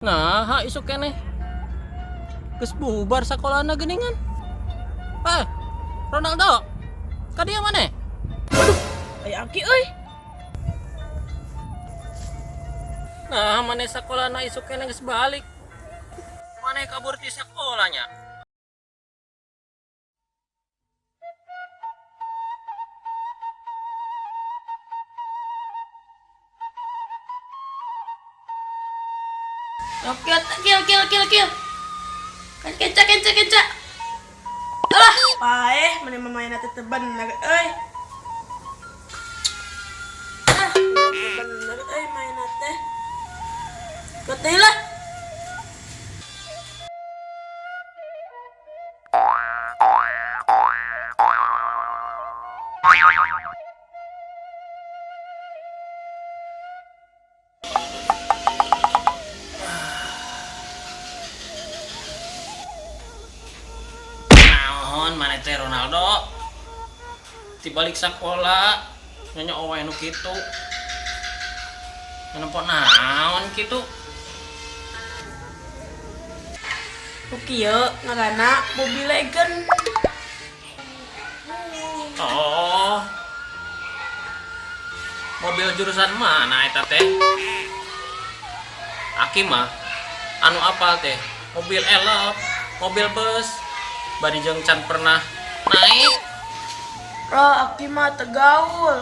Nah, ha isuk keneh. Geus bubar sakolana geuningan. Eh, Ronaldo. Ka dieu maneh? Ay Aki euy. Nah, maneh sakolana isuk keneh geus balik. Maneh kabur ti sakolanya. Oke, kill. Kenca. Alah, pae mana mamaina teh teu bener euy. Bener euy mainna teh. Koteh lah. Naon maneh teh Ronaldo? Tibalik sakola nyonya owe nu kitu. Kenapa naon kitu? Kieu ngaranna Mobile Legend. Oh. Mobil jurusan mana eta teh? Aki mah anu apal teh? Mobil elep, mobil bus. Bari jeung can pernah naik. Aki mah tegaul.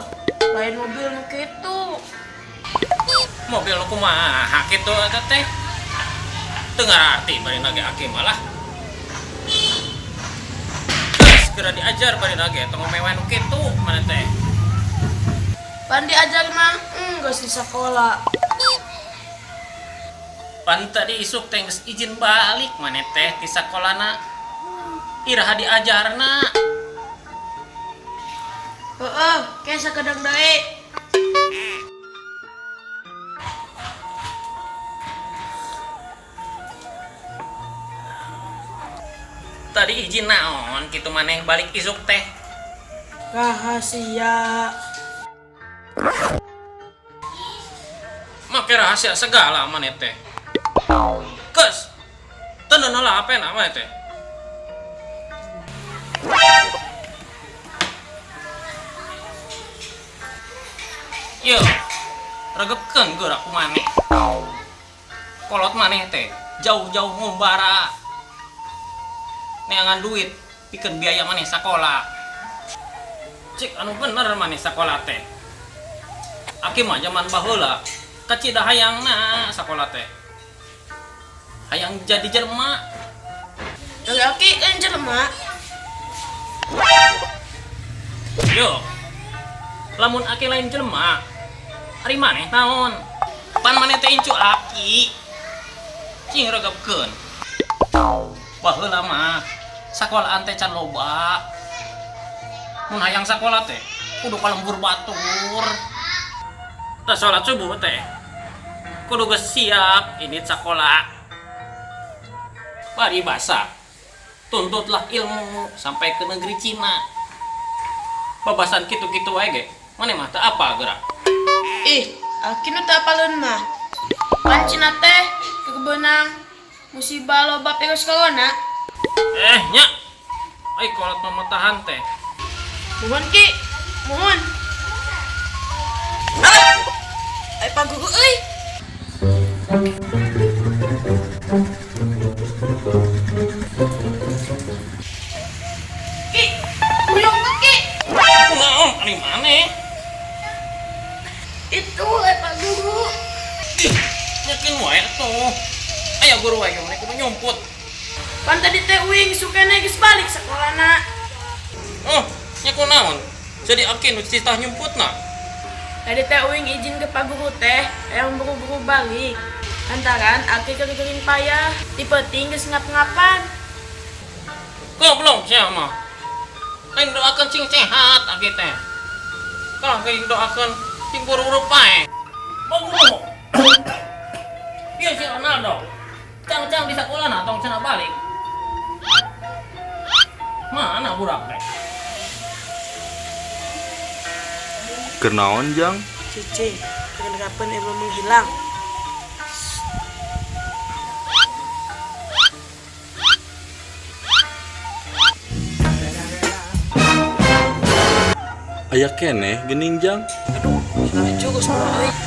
Lain mobil nu kitu. Mobil nu kumaha kitu eta teh? Teu ngarti bari nage aki malah. Geus kira diajar bari nage tong mewah nu kitu maneh teh. Pan diajar mah geus di sakola. Pan tadi isuk teh geus izin balik maneh teh ti sakolana. Iraha diajarna. Heeh, kayak sakedeng deui. Tadi izin naon kitu maneh balik isuk teh. Rahasia. Make rahasia segala maneh teh. Geus. Teu nala apena maneh teh. Yo, regepkeun geura ku maneh. Kolot maneh teh jauh-jauh ngumbara. Neangan duit pikeun biaya maneh sakola. Cik anu bener maneh sakola teh. Aki mah zaman baheula kacida hayangna sakola teh. Hayang jadi jelema. Dari Aki kan jelema. Yo. Lamun Aki lain jelema. Ari maneh naon? Pan maneh teh incu Aki. Cing regepkeun. Baheula mah sakolaan teh can loba. Mun hayang sakola teh kudu ka lembur batur. Da salat subuh teh kudu geus siap ini sakola. Bari basa. Tuntutlah ilmu sampai ke negeri Cina. Babasan kitu-kitu wae ge. Maneh mah teu apa geura. Aki nu teu apaleun mah. Pancina teh kebeunang musibah loba virus corona. Nya. Ai kolot mamatahan teh. Mohon Ki, mohon. Ai paguru euy. Ki, uyung Ki. Naon ari maneh? Itu ai paguru. Yakin wae atuh. Aya guru wae mereka kudu nyumput. Pan tadi teh uing sukana geus balik sakolana. Oh, nya kunaon? Jadi Aki nu citah nyumputna. Tadi teh uing izin ke paguru teh, yang buru-buru balik. Lantaran Aki kering payah, tipe geus ngap-ngapan. Goblok sia mah. Aing doakeun cing sehat Aki teh. Kalau aing doakeun cing buru-buru pae. Guru. Ieu si Ronaldo. Cang-cang di sakolana tong cenah balik. Mana budak teh? Kenaon jang? Cicing, kapan ilmu menghilang. aya keneh gening jang. Aduh, salah juga semua euy.